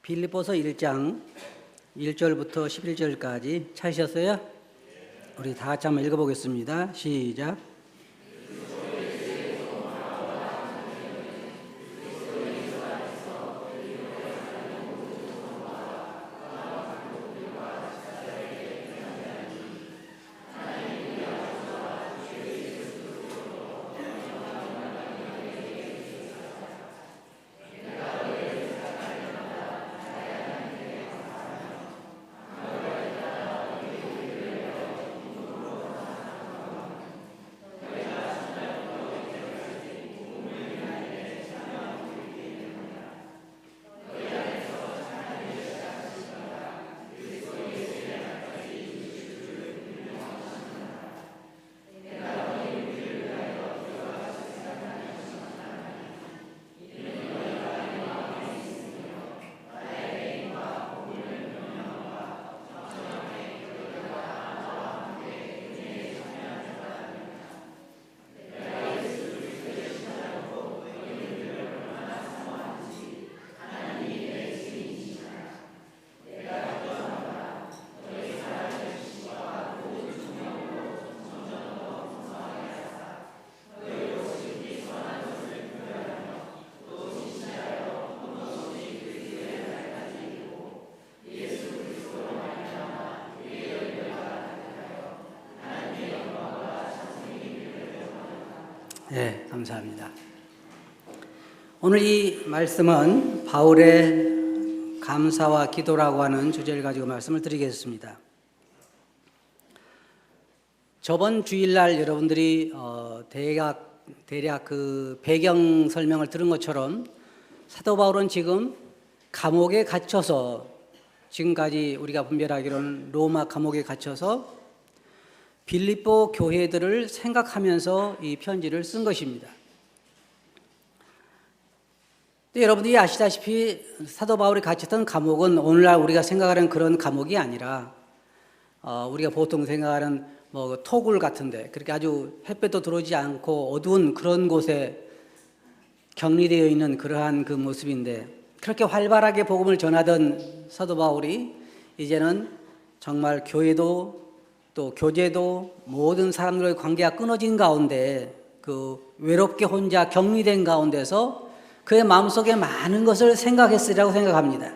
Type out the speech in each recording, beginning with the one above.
빌립보서 1장 1절부터 11절까지 찾으셨어요? 우리 다 같이 한번 읽어보겠습니다. 시작. 네, 감사합니다. 오늘 이 말씀은 바울의 감사와 기도라고 하는 주제를 가지고 말씀을 드리겠습니다. 저번 주일날 여러분들이 대략 그 배경 설명을 들은 것처럼 사도 바울은 지금 감옥에 갇혀서, 지금까지 우리가 분별하기로는 로마 감옥에 갇혀서 빌립보 교회들을 생각하면서 이 편지를 쓴 것입니다. 여러분들이 아시다시피 사도 바울이 갇혔던 감옥은 오늘날 우리가 생각하는 그런 감옥이 아니라 우리가 보통 생각하는 뭐 토굴 같은데, 그렇게 아주 햇볕도 들어오지 않고 어두운 그런 곳에 격리되어 있는 그러한 그 모습인데, 그렇게 활발하게 복음을 전하던 사도 바울이 이제는 정말 교회도 또 교제도 모든 사람들의 관계가 끊어진 가운데, 그 외롭게 혼자 격리된 가운데서 그의 마음속에 많은 것을 생각했으리라고 생각합니다.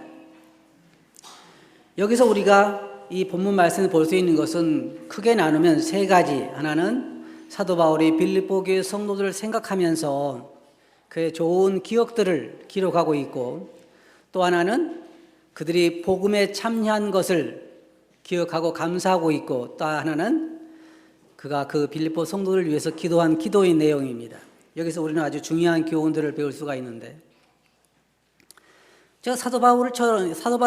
여기서 우리가 이 본문 말씀을 볼 수 있는 것은 크게 나누면 세 가지. 하나는 사도 바울이 빌립보 교회 성도들을 생각하면서 그의 좋은 기억들을 기록하고 있고, 또 하나는 그들이 복음에 참여한 것을 기억하고 감사하고 있고, 또 하나는 그가 그 빌립보 성도를 위해서 기도한 기도의 내용입니다. 여기서 우리는 아주 중요한 교훈들을 배울 수가 있는데, 제가 사도 바울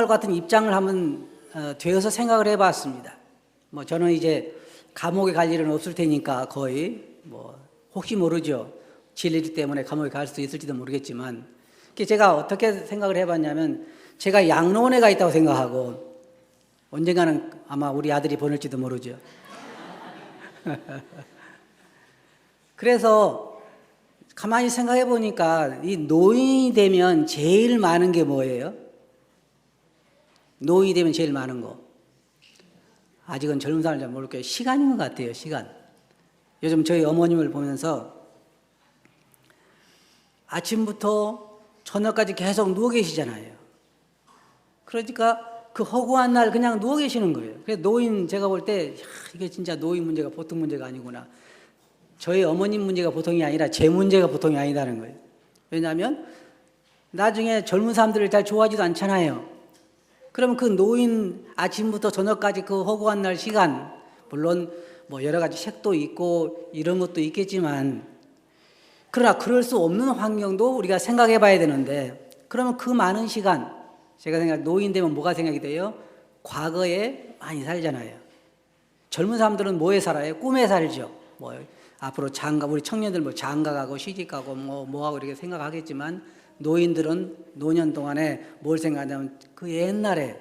같은 입장을 한번 되어서 생각을 해봤습니다. 뭐 저는 이제 감옥에 갈 일은 없을 테니까 거의 뭐 혹시 모르죠. 진리 때문에 감옥에 갈 수도 있을지도 모르겠지만, 제가 어떻게 생각을 해봤냐면, 제가 양로원에 가 있다고 생각하고 언젠가는 아마 우리 아들이 보낼지도 모르죠. 그래서 가만히 생각해 보니까 이 노인이 되면 제일 많은 게 뭐예요? 노인이 되면 제일 많은 거. 아직은 젊은 사람은 잘 모를게요. 시간인 것 같아요, 시간. 요즘 저희 어머님을 보면서 아침부터 저녁까지 계속 누워 계시잖아요. 그러니까 그 허구한 날 그냥 누워 계시는 거예요. 그래서 노인, 제가 볼 때 이게 진짜 노인 문제가 보통 문제가 아니구나. 저희 어머님 문제가 보통이 아니라 제 문제가 보통이 아니다는 거예요. 왜냐하면 나중에 젊은 사람들을 잘 좋아하지도 않잖아요. 그러면 그 노인 아침부터 저녁까지 그 허구한 날 시간, 물론 뭐 여러 가지 책도 있고 이런 것도 있겠지만, 그러나 그럴 수 없는 환경도 우리가 생각해 봐야 되는데, 그러면 그 많은 시간, 제가 노인 되면 뭐가 생각이 돼요? 과거에 많이 살잖아요. 젊은 사람들은 뭐에 살아요? 꿈에 살죠. 뭐 앞으로 우리 청년들 뭐 장가 가고 시집 가고 뭐 하고 이렇게 생각하겠지만, 노인들은 노년 동안에 뭘 생각하냐면 그 옛날에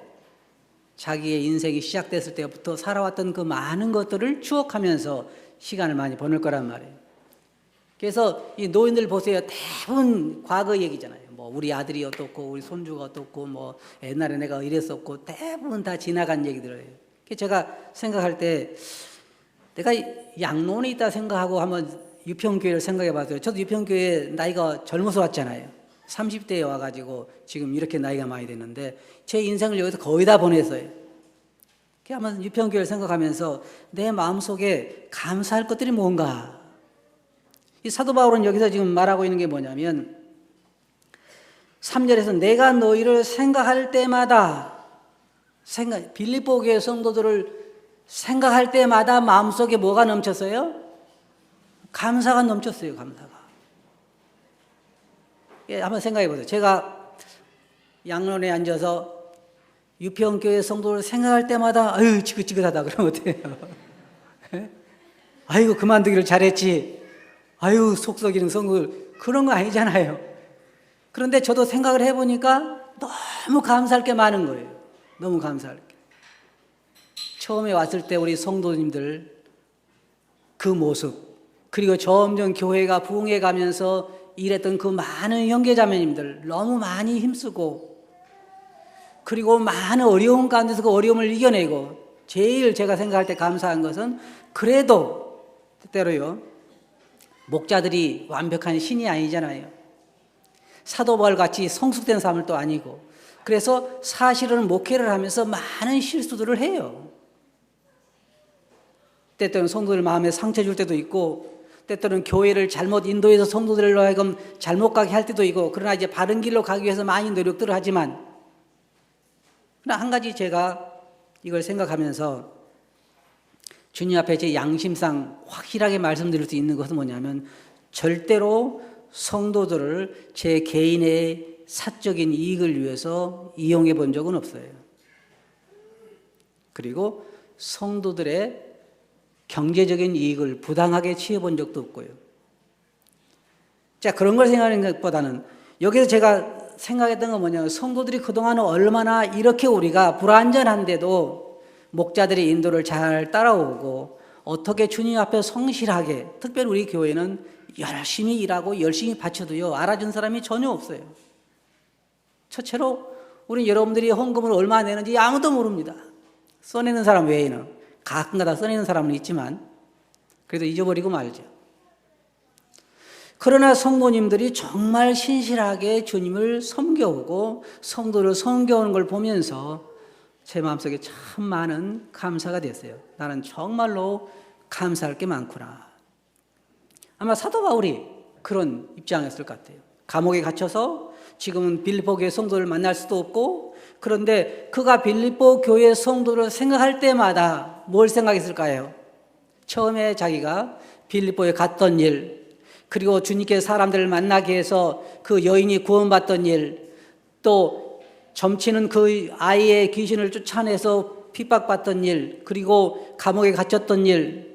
자기의 인생이 시작됐을 때부터 살아왔던 그 많은 것들을 추억하면서 시간을 많이 보낼 거란 말이에요. 그래서 이 노인들 보세요. 대부분 과거 얘기잖아요. 뭐 우리 아들이 어떻고 우리 손주가 어떻고 뭐 옛날에 내가 이랬었고 대부분 다 지나간 얘기들을 해요. 제가 생각할 때 내가 양론이 있다 생각하고 한번 유평교회를 생각해 봤어요. 저도 유평교회 나이가 젊어서 왔잖아요. 30대에 와가지고 지금 이렇게 나이가 많이 됐는데 제 인생을 여기서 거의 다 보냈어요. 한번 유평교회를 생각하면서 내 마음속에 감사할 것들이 뭔가. 이 사도 바울은 여기서 지금 말하고 있는 게 뭐냐면 3절에서 내가 너희를 생각할 때마다 빌립보 교회 성도들을 생각할 때마다 마음속에 뭐가 넘쳤어요? 감사가 넘쳤어요. 감사가. 한번 생각해 보세요. 제가 양론에 앉아서 유평교회 성도를 생각할 때마다 아유 지긋지긋하다 그러면 어때요? 아이고 그만두기를 잘했지. 아유 속 썩이는 성도들 그런 거 아니잖아요. 그런데 저도 생각을 해보니까 너무 감사할 게 많은 거예요. 너무 감사할 게. 처음에 왔을 때 우리 성도님들 그 모습, 그리고 점점 교회가 부흥해 가면서 일했던 그 많은 형제자매님들 너무 많이 힘쓰고, 그리고 많은 어려움 가운데서 그 어려움을 이겨내고, 제일 제가 생각할 때 감사한 것은 그래도 때때로요 목자들이 완벽한 신이 아니잖아요. 사도 바울 같이 성숙된 사람은 또 아니고, 그래서 사실은 목회를 하면서 많은 실수들을 해요. 때때로는 성도들 마음에 상처 줄 때도 있고, 때때로는 교회를 잘못 인도해서 성도들로 하여금 잘못 가게 할 때도 있고, 그러나 이제 바른 길로 가기 위해서 많이 노력들을 하지만, 그러나 한 가지 제가 이걸 생각하면서 주님 앞에 제 양심상 확실하게 말씀드릴 수 있는 것은 뭐냐면, 절대로 성도들을 제 개인의 사적인 이익을 위해서 이용해 본 적은 없어요. 그리고 성도들의 경제적인 이익을 부당하게 취해 본 적도 없고요. 자, 그런 걸 생각하는 것보다는 여기서 제가 생각했던 건 뭐냐면, 성도들이 그동안 얼마나 이렇게 우리가 불완전한데도 목자들의 인도를 잘 따라오고, 어떻게 주님 앞에 성실하게, 특별히 우리 교회는 열심히 일하고 열심히 바쳐도요 알아준 사람이 전혀 없어요. 첫째로 우리 여러분들이 헌금을 얼마 내는지 아무도 모릅니다. 써내는 사람 외에는. 가끔가다 써내는 사람은 있지만 그래도 잊어버리고 말죠. 그러나 성도님들이 정말 신실하게 주님을 섬겨오고 성도를 섬겨오는 걸 보면서 제 마음속에 참 많은 감사가 됐어요. 나는 정말로 감사할 게 많구나. 아마 사도 바울이 그런 입장이었을 것 같아요. 감옥에 갇혀서 지금은 빌립보 교회 성도를 만날 수도 없고, 그런데 그가 빌립보 교회 성도를 생각할 때마다 뭘 생각했을까요? 처음에 자기가 빌립보에 갔던 일, 그리고 주님께서 사람들을 만나게 해서 그 여인이 구원받던 일, 또 점치는 그 아이의 귀신을 쫓아내서 핍박받던 일, 그리고 감옥에 갇혔던 일,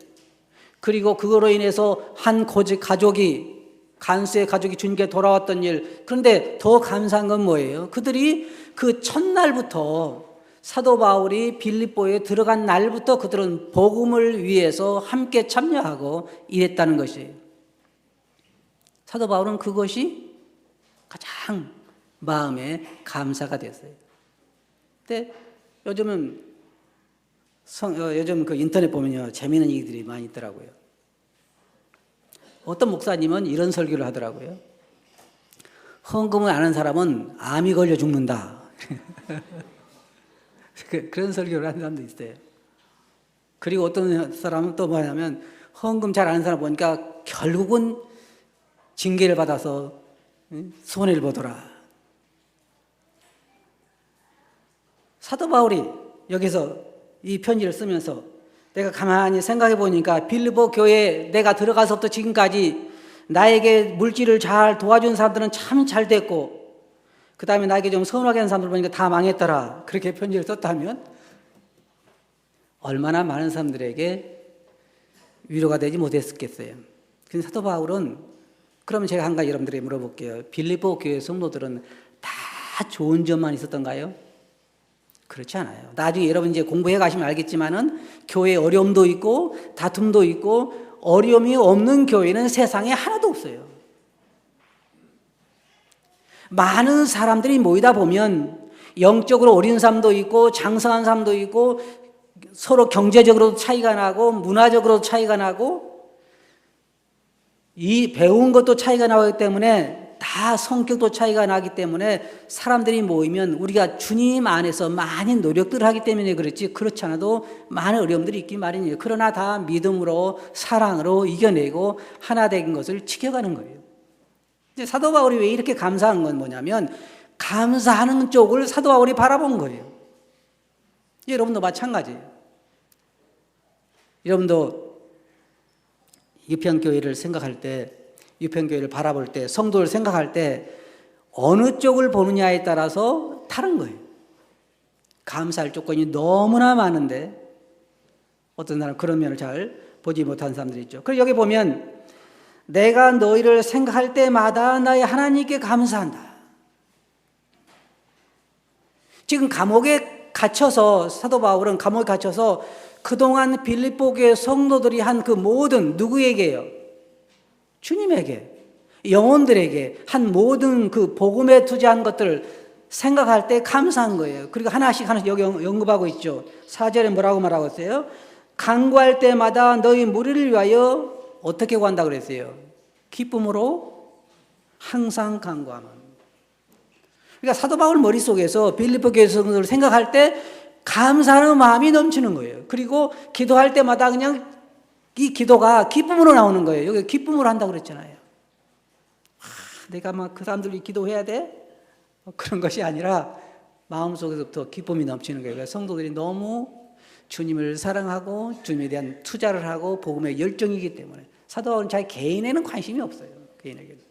그리고 그거로 인해서 한 가족이, 간수의 가족이 주님께 돌아왔던 일. 그런데 더 감사한 건 뭐예요? 그들이 그 첫날부터, 사도 바울이 빌립보에 들어간 날부터 그들은 복음을 위해서 함께 참여하고 일했다는 것이에요. 사도 바울은 그것이 가장 마음에 감사가 됐어요. 근데 요즘 그 인터넷 보면요 재미있는 얘기들이 많이 있더라고요. 어떤 목사님은 이런 설교를 하더라고요. 헌금을 안 하는 사람은 암이 걸려 죽는다. 그런 설교를 하는 사람도 있어요. 그리고 어떤 사람은 또 뭐냐면, 헌금 잘 안 하는 사람 보니까 결국은 징계를 받아서 손해를 보더라. 사도 바울이 여기서 이 편지를 쓰면서 내가 가만히 생각해 보니까 빌립보 교회에 내가 들어가서부터 지금까지 나에게 물질을 잘 도와준 사람들은 참 잘 됐고, 그 다음에 나에게 좀 서운하게 하는 사람들 보니까 다 망했더라. 그렇게 편지를 썼다면 얼마나 많은 사람들에게 위로가 되지 못했겠어요. 그래서 사도 바울은, 그러면 제가 한 가지 여러분들에게 물어볼게요. 빌립보 교회 성도들은 다 좋은 점만 있었던가요? 그렇지 않아요. 나중에 여러분 이제 공부해 가시면 알겠지만은 교회에 어려움도 있고 다툼도 있고, 어려움이 없는 교회는 세상에 하나도 없어요. 많은 사람들이 모이다 보면 영적으로 어린 사람도 있고 장성한 사람도 있고 서로 경제적으로도 차이가 나고 문화적으로도 차이가 나고 이 배운 것도 차이가 나기 때문에 다 성격도 차이가 나기 때문에 사람들이 모이면 우리가 주님 안에서 많이 노력들을 하기 때문에 그렇지 그렇지 않아도 많은 어려움들이 있긴 마련이에요. 그러나 다 믿음으로 사랑으로 이겨내고 하나 된 것을 지켜가는 거예요. 이제 사도 바울이 왜 이렇게 감사한 건 뭐냐면 감사하는 쪽을 사도 바울이 바라본 거예요. 여러분도 마찬가지예요. 여러분도 유평교회를 생각할 때 유평교회를 바라볼 때 성도를 생각할 때 어느 쪽을 보느냐에 따라서 다른 거예요. 감사할 조건이 너무나 많은데 어떤 사람은 그런 면을 잘 보지 못한 사람들이 있죠. 그리고 여기 보면 내가 너희를 생각할 때마다 나의 하나님께 감사한다. 지금 감옥에 갇혀서 사도 바울은 감옥에 갇혀서 그동안 빌립보 교회 성도들이 한 그 모든 누구에게요? 주님에게 영혼들에게 한 모든 그 복음에 투자한 것들을 생각할 때 감사한 거예요. 그리고 하나씩 여기 언급하고 있죠. 4절에 뭐라고 말하고 있어요? 간구할 때마다 너희 무리를 위하여 어떻게 구한다고 그랬어요? 기쁨으로 항상 간구하면. 그러니까 사도 바울 머릿속에서 빌립보 교회 성도들을 생각할 때 감사하는 마음이 넘치는 거예요. 그리고 기도할 때마다 그냥 이 기도가 기쁨으로 나오는 거예요. 여기 기쁨으로 한다고 그랬잖아요. 내가 막 그 사람들이 기도해야 돼? 그런 것이 아니라 마음속에서부터 기쁨이 넘치는 거예요. 성도들이 너무 주님을 사랑하고 주님에 대한 투자를 하고 복음에 열정이기 때문에 사도 바울은 자기 개인에는 관심이 없어요. 개인에게는.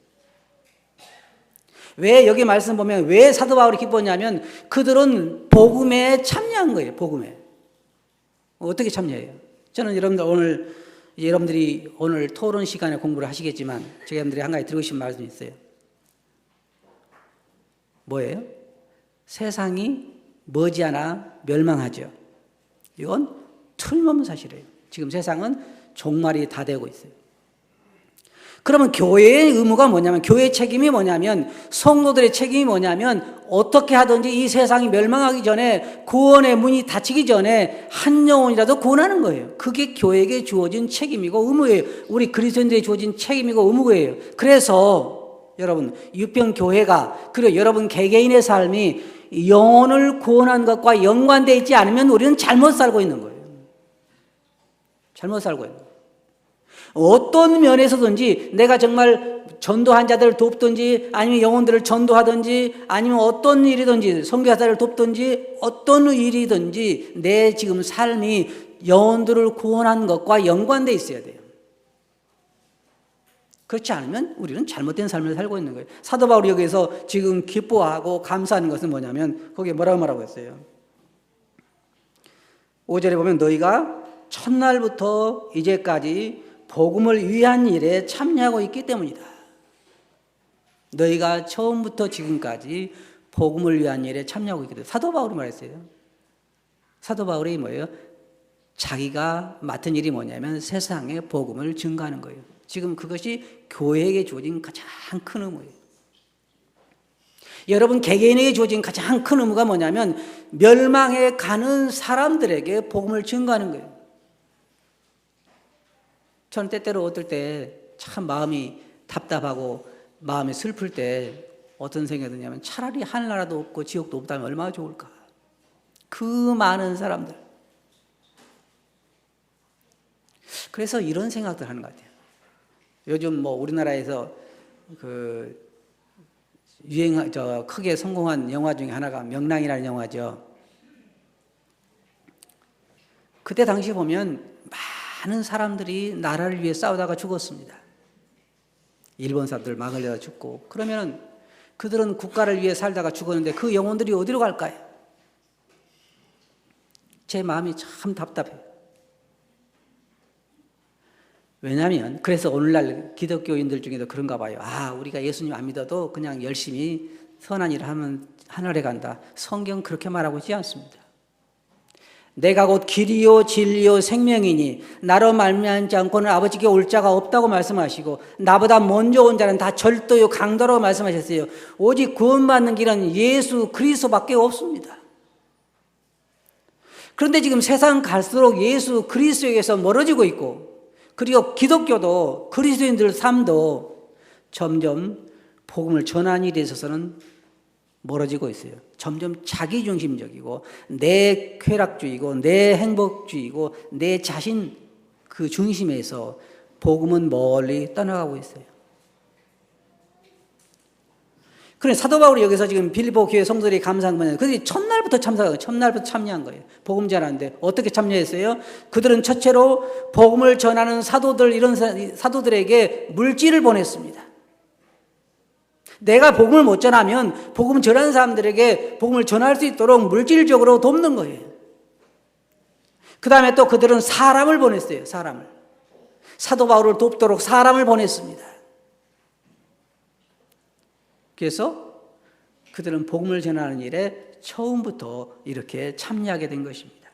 왜 여기 말씀 보면 왜 사도 바울이 기뻤냐면 그들은 복음에 참여한 거예요. 복음에. 어떻게 참여해요? 저는 여러분들이 오늘 토론 시간에 공부를 하시겠지만 제가 여러분들이 한 가지 드리고 싶은 말씀이 있어요. 뭐예요? 세상이 머지않아 멸망하죠. 이건 틀림없는 사실이에요. 지금 세상은 종말이 다 되고 있어요. 그러면 교회의 의무가 뭐냐면 교회의 책임이 뭐냐면 성도들의 책임이 뭐냐면 어떻게 하든지 이 세상이 멸망하기 전에 구원의 문이 닫히기 전에 한 영혼이라도 구원하는 거예요. 그게 교회에게 주어진 책임이고 의무예요. 우리 그리스도인들에게 주어진 책임이고 의무예요. 그래서 여러분 유평교회가 그리고 여러분 개개인의 삶이 영혼을 구원한 것과 연관되어 있지 않으면 우리는 잘못 살고 있는 거예요. 잘못 살고 있는 거예요. 어떤 면에서든지 내가 정말 전도한 자들을 돕든지 아니면 영혼들을 전도하든지 아니면 어떤 일이든지 선교사를 돕든지 어떤 일이든지 내 지금 삶이 영혼들을 구원한 것과 연관되어 있어야 돼요. 그렇지 않으면 우리는 잘못된 삶을 살고 있는 거예요. 사도 바울이 여기서 지금 기뻐하고 감사하는 것은 뭐냐면 거기에 뭐라고 말하고 있어요? 5절에 보면 너희가 첫날부터 이제까지 복음을 위한 일에 참여하고 있기 때문이다. 너희가 처음부터 지금까지 복음을 위한 일에 참여하고 있기 때문에 사도 바울이 말했어요. 사도 바울이 뭐예요? 자기가 맡은 일이 뭐냐면 세상에 복음을 증거하는 거예요. 지금 그것이 교회에게 주어진 가장 큰 의무예요. 여러분 개개인에게 주어진 가장 큰 의무가 뭐냐면 멸망에 가는 사람들에게 복음을 증거하는 거예요. 저는 때때로 어떨 때 참 마음이 답답하고 마음이 슬플 때 어떤 생각이 드냐면 차라리 하늘나라도 없고 지옥도 없다면 얼마나 좋을까. 그 많은 사람들. 그래서 이런 생각들 하는 것 같아요. 요즘 뭐 우리나라에서 크게 성공한 영화 중에 하나가 명랑이라는 영화죠. 그때 당시 보면 많은 사람들이 나라를 위해 싸우다가 죽었습니다. 일본 사람들 막으려다 죽고. 그러면 그들은 국가를 위해 살다가 죽었는데 그 영혼들이 어디로 갈까요? 제 마음이 참 답답해요. 왜냐하면 그래서 오늘날 기독교인들 중에도 그런가 봐요. 우리가 예수님 안 믿어도 그냥 열심히 선한 일을 하면 하늘에 간다. 성경 그렇게 말하고 있지 않습니다. 내가 곧 길이요 진리요 생명이니 나로 말미암지 않고는 아버지께 올 자가 없다고 말씀하시고 나보다 먼저 온 자는 다 절도요 강도라고 말씀하셨어요. 오직 구원받는 길은 예수 그리스도밖에 없습니다. 그런데 지금 세상 갈수록 예수 그리스도에게서 멀어지고 있고, 그리고 기독교도 그리스도인들 삶도 점점 복음을 전하는 일에 있어서는 멀어지고 있어요. 점점 자기중심적이고 내 쾌락주의고 내 행복주의고 내 자신 그 중심에서 복음은 멀리 떠나가고 있어요. 그래 사도 바울이 여기서 지금 빌립보 교회 성도들이 감사한 거는 그들이 첫날부터 참여한 거예요. 복음 전하는데 어떻게 참여했어요? 그들은 첫째로 복음을 전하는 사도들, 이런 사도들에게 물질을 보냈습니다. 내가 복음을 못 전하면 복음 전하는 사람들에게 복음을 전할 수 있도록 물질적으로 돕는 거예요. 그 다음에 또 그들은 사람을 보냈어요. 사람을. 사도 바울을 돕도록 사람을 보냈습니다. 그래서 그들은 복음을 전하는 일에 처음부터 이렇게 참여하게 된 것입니다.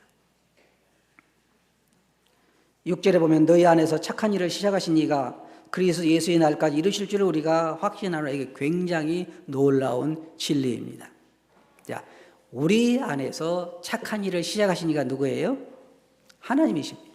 6절에 보면 너희 안에서 착한 일을 시작하신 이가 그리스도 예수의 날까지 이루실 줄을 우리가 확신하노라. 이게 굉장히 놀라운 진리입니다. 자, 우리 안에서 착한 일을 시작하신 이가 누구예요? 하나님이십니다.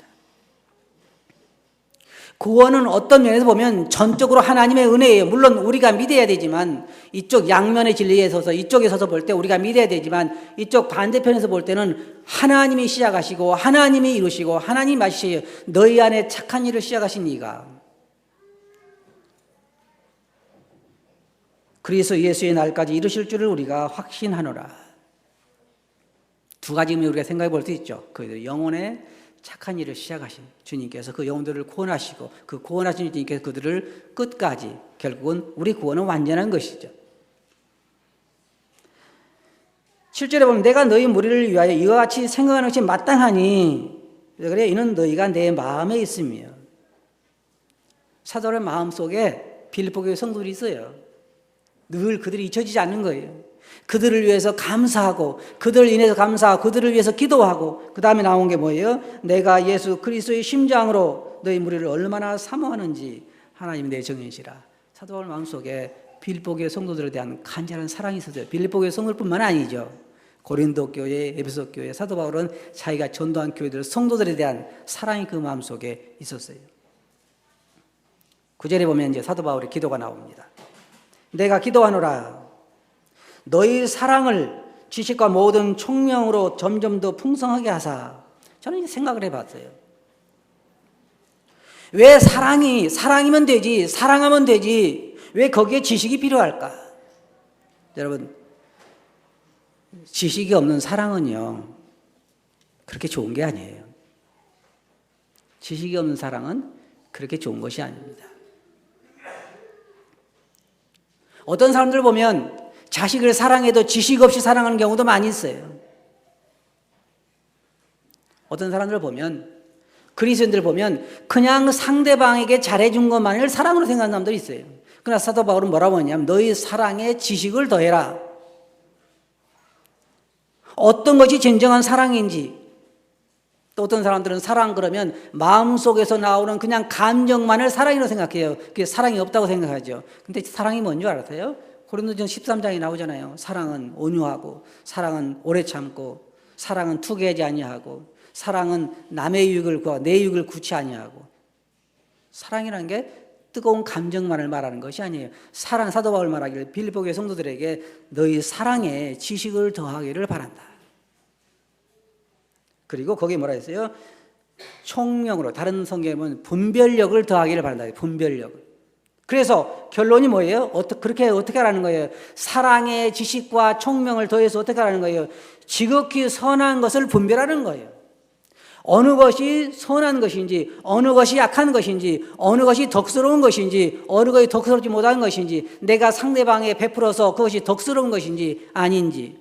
구원은 어떤 면에서 보면 전적으로 하나님의 은혜예요. 물론 우리가 믿어야 되지만, 이쪽 양면의 진리에 서서 이쪽에 서서 볼 때 우리가 믿어야 되지만, 이쪽 반대편에서 볼 때는 하나님이 시작하시고 하나님이 이루시고 하나님이 마치세요. 너희 안에 착한 일을 시작하신 이가 그리스도 예수의 날까지 이루실 줄을 우리가 확신하노라. 두 가지면 우리가 생각해 볼 수 있죠. 그 영혼의 착한 일을 시작하신 주님께서 그 영혼들을 구원하시고, 그 구원하신 주님께서 그들을 끝까지, 결국은 우리 구원은 완전한 것이죠. 7절에 보면 내가 너희 무리를 위하여 이와 같이 생각하는 것이 마땅하니, 그래 이는 너희가 내 마음에 있으며. 사도의 마음속에 빌립보 교회 성도들이 있어요. 늘 그들이 잊혀지지 않는 거예요. 그들을 위해서 감사하고, 그들을 인해서 감사하고, 그들을 위해서 기도하고, 그 다음에 나온 게 뭐예요? 내가 예수 그리스도의 심장으로 너희 무리를 얼마나 사모하는지 하나님이 내 정인시라. 사도 바울 마음속에 빌립보 교회 성도들에 대한 간절한 사랑이 있었어요. 빌립보 교회 성도들뿐만 아니죠. 고린도 교회, 에베소 교회, 사도 바울은 자기가 전도한 교회들 성도들에 대한 사랑이 그 마음속에 있었어요. 9절에 보면 이제 사도 바울의 기도가 나옵니다. 내가 기도하노라. 너희 사랑을 지식과 모든 총명으로 점점 더 풍성하게 하사. 저는 이제 생각을 해봤어요. 왜 사랑이면 되지, 사랑하면 되지, 왜 거기에 지식이 필요할까? 여러분, 지식이 없는 사랑은요, 그렇게 좋은 게 아니에요. 지식이 없는 사랑은 그렇게 좋은 것이 아닙니다. 어떤 사람들 보면 자식을 사랑해도 지식 없이 사랑하는 경우도 많이 있어요. 어떤 사람들 보면, 그리스도인들 보면 그냥 상대방에게 잘해준 것만을 사랑으로 생각하는 사람들이 있어요. 그러나 사도 바울은 뭐라고 하냐면 너희 사랑에 지식을 더해라. 어떤 것이 진정한 사랑인지. 또 어떤 사람들은 사랑 그러면 마음속에서 나오는 그냥 감정만을 사랑이라고 생각해요. 그게 사랑이 없다고 생각하죠. 근데 사랑이 뭔 줄 알아세요? 고린도전 13장에 나오잖아요. 사랑은 온유하고, 사랑은 오래 참고, 사랑은 투기하지 아니하고, 사랑은 남의 유익을 구하고 내 유익을 구치 아니하고. 사랑이라는 게 뜨거운 감정만을 말하는 것이 아니에요. 사랑, 사도 바울 말하기를 빌립보 교회 성도들에게 너희 사랑에 지식을 더하기를 바란다. 그리고 거기에 뭐라 했어요? 총명으로, 다른 성경에 보면 분별력을 더하기를 바란다. 분별력을. 그래서 결론이 뭐예요? 그렇게 어떻게 하라는 거예요? 사랑의 지식과 총명을 더해서 어떻게 하라는 거예요? 지극히 선한 것을 분별하는 거예요. 어느 것이 선한 것인지, 어느 것이 약한 것인지, 어느 것이 덕스러운 것인지, 어느 것이 덕스럽지 못한 것인지, 내가 상대방에 베풀어서 그것이 덕스러운 것인지 아닌지.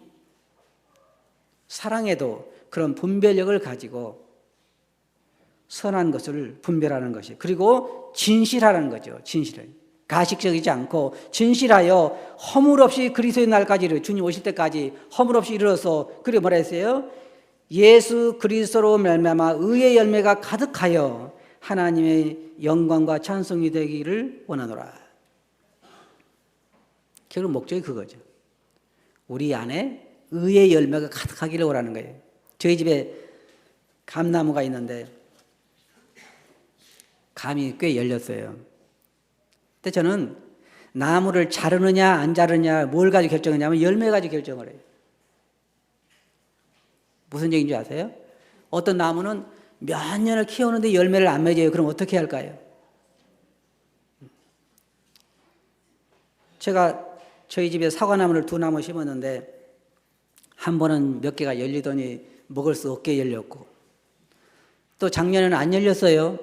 사랑에도 그런 분별력을 가지고 선한 것을 분별하는 것이, 그리고 진실하라는 거죠. 진실을. 가식적이지 않고 진실하여 허물 없이 그리스도의 날까지, 주님 오실 때까지 허물 없이 이르러서, 그리고 뭐라 했어요? 예수 그리스도로 말미암아 의의 열매가 가득하여 하나님의 영광과 찬송이 되기를 원하노라. 결국 목적이 그거죠. 우리 안에 의의 열매가 가득하기를 원하는 거예요. 저희 집에 감나무가 있는데 감이 꽤 열렸어요. 근데 저는 나무를 자르느냐 안 자르느냐 뭘 가지고 결정하냐면 열매 가지고 결정을 해요. 무슨 얘기인지 아세요? 어떤 나무는 몇 년을 키우는데 열매를 안 맺어요. 그럼 어떻게 할까요? 제가 저희 집에 사과나무를 2나무 심었는데 한 번은 몇 개가 열리더니 먹을 수 없게 열렸고 또 작년에는 안 열렸어요.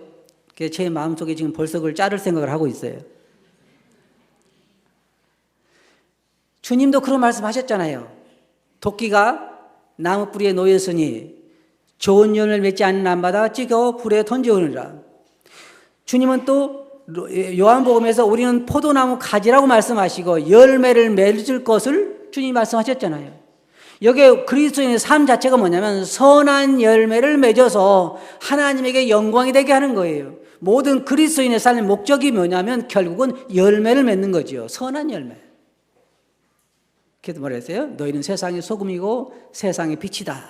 제 마음속에 지금 벌써 그걸 자를 생각을 하고 있어요. 주님도 그런 말씀 하셨잖아요. 도끼가 나무 뿌리에 놓였으니 좋은 열매를 맺지 않는 남마다 찍어 불에 던져오느니라. 주님은 또 요한복음에서 우리는 포도나무 가지라고 말씀하시고 열매를 맺을 것을 주님이 말씀하셨잖아요. 여기에 그리스도인의 삶 자체가 뭐냐면 선한 열매를 맺어서 하나님에게 영광이 되게 하는 거예요. 모든 그리스도인의 삶의 목적이 뭐냐면 결국은 열매를 맺는 거죠. 선한 열매. 그래서 뭐라 했어요? 너희는 세상의 소금이고 세상의 빛이다.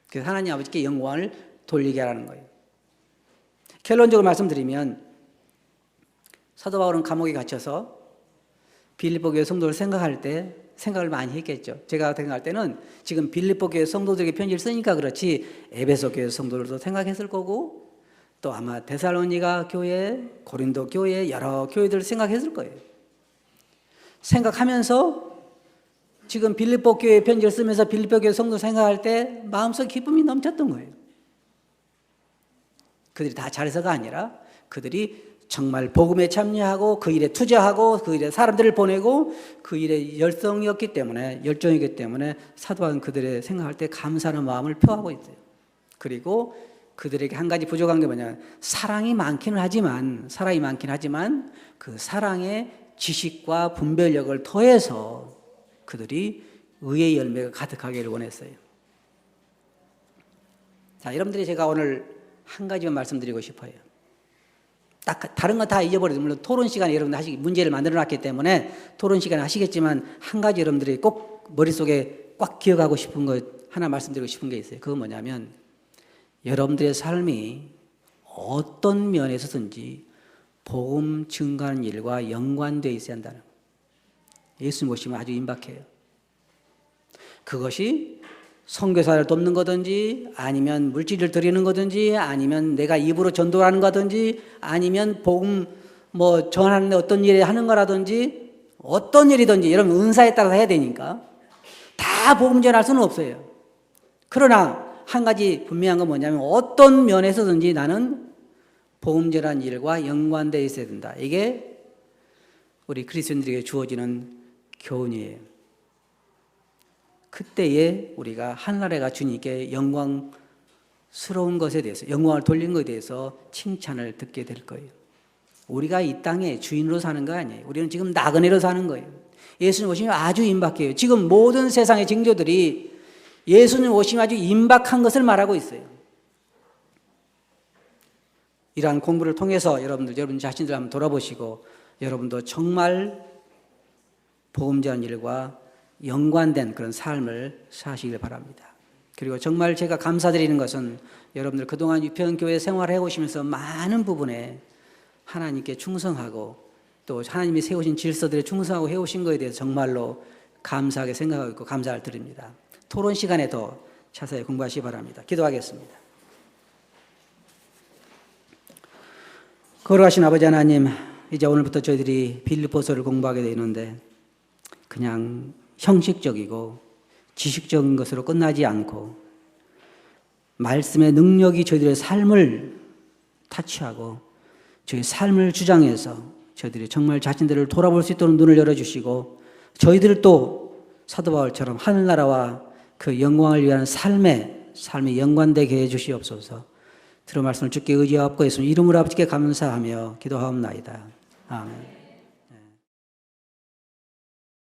그래서 하나님 아버지께 영광을 돌리게 하라는 거예요. 결론적으로 말씀드리면 사도 바울은 감옥에 갇혀서 빌립보 교회 성도를 생각할 때 생각을 많이 했겠죠. 제가 생각할 때는 지금 빌립보 교회 성도들에게 편지를 쓰니까 그렇지 에베소 교회 성도들도 생각했을 거고 또 아마 데살로니가 교회, 고린도 교회 여러 교회들을 생각했을 거예요. 생각하면서 지금 빌립보 교회 편지를 쓰면서 빌립보 교회 성도 생각할 때 마음속 기쁨이 넘쳤던 거예요. 그들이 다 잘해서가 아니라 그들이 정말 복음에 참여하고 그 일에 투자하고 그 일에 사람들을 보내고 그 일에 열정이었기 때문에 사도 바울은 그들의 생각할 때 감사하는 마음을 표하고 있어요. 그리고 그들에게 한 가지 부족한 게 뭐냐면 사랑이 많긴 하지만 그 사랑의 지식과 분별력을 더해서 그들이 의의 열매가 가득하기를 원했어요. 자, 여러분들이 제가 오늘 한 가지만 말씀드리고 싶어요. 딱 다른 건 다 잊어버려도 물론 토론 시간에 여러분들 문제를 만들어 놨기 때문에 토론 시간에 하시겠지만 한 가지 여러분들이 꼭 머릿속에 꽉 기억하고 싶은 것 하나 말씀드리고 싶은 게 있어요. 그건 뭐냐면 여러분들의 삶이 어떤 면에서든지 복음 증가하는 일과 연관되어 있어야 한다는 거예요. 예수님 오시면 아주 임박해요. 그것이 선교사를 돕는 거든지 아니면 물질을 드리는 거든지 아니면 내가 입으로 전도하는 거든지 아니면 복음 전하는 어떤 일을 하는 거라든지 어떤 일이든지 여러분 은사에 따라서 해야 되니까 다 복음 전할 수는 없어요. 그러나 한 가지 분명한 건 뭐냐면 어떤 면에서든지 나는 복음 전하는 일과 연관되어 있어야 된다. 이게 우리 그리스도인들에게 주어지는 교훈이에요. 그때에 우리가 한나라가 주님께 영광스러운 것에 대해서 영광을 돌리는 것에 대해서 칭찬을 듣게 될 거예요. 우리가 이 땅에 주인으로 사는 거 아니에요. 우리는 지금 나그네로 사는 거예요. 예수님 오시면 아주 임박해요. 지금 모든 세상의 징조들이 예수님 오시면 아주 임박한 것을 말하고 있어요. 이러한 공부를 통해서 여러분 자신들 한번 돌아보시고 여러분도 정말 복음 전하는 일과 연관된 그런 삶을 사시길 바랍니다. 그리고 정말 제가 감사드리는 것은 여러분들 그동안 유평교회 생활해 오시면서 많은 부분에 하나님께 충성하고 또 하나님이 세우신 질서들에 충성하고 해오신 것에 대해서 정말로 감사하게 생각하고 있고 감사를 드립니다. 토론 시간에 더 자세히 공부하시기 바랍니다. 기도하겠습니다. 거룩하신 아버지 하나님, 이제 오늘부터 저희들이 빌립보서를 공부하게 되는데 그냥 형식적이고 지식적인 것으로 끝나지 않고 말씀의 능력이 저희들의 삶을 타치하고 저희 삶을 주장해서 저희들이 정말 자신들을 돌아볼 수 있도록 눈을 열어주시고 저희들을 또 사도 바울처럼 하늘나라와 그 영광을 위한 삶에 연관되게 해주시옵소서. 들은 말씀을 주께 의지하옵고 예수님 이름으로 아버지께 감사하며 기도하옵나이다. 아멘.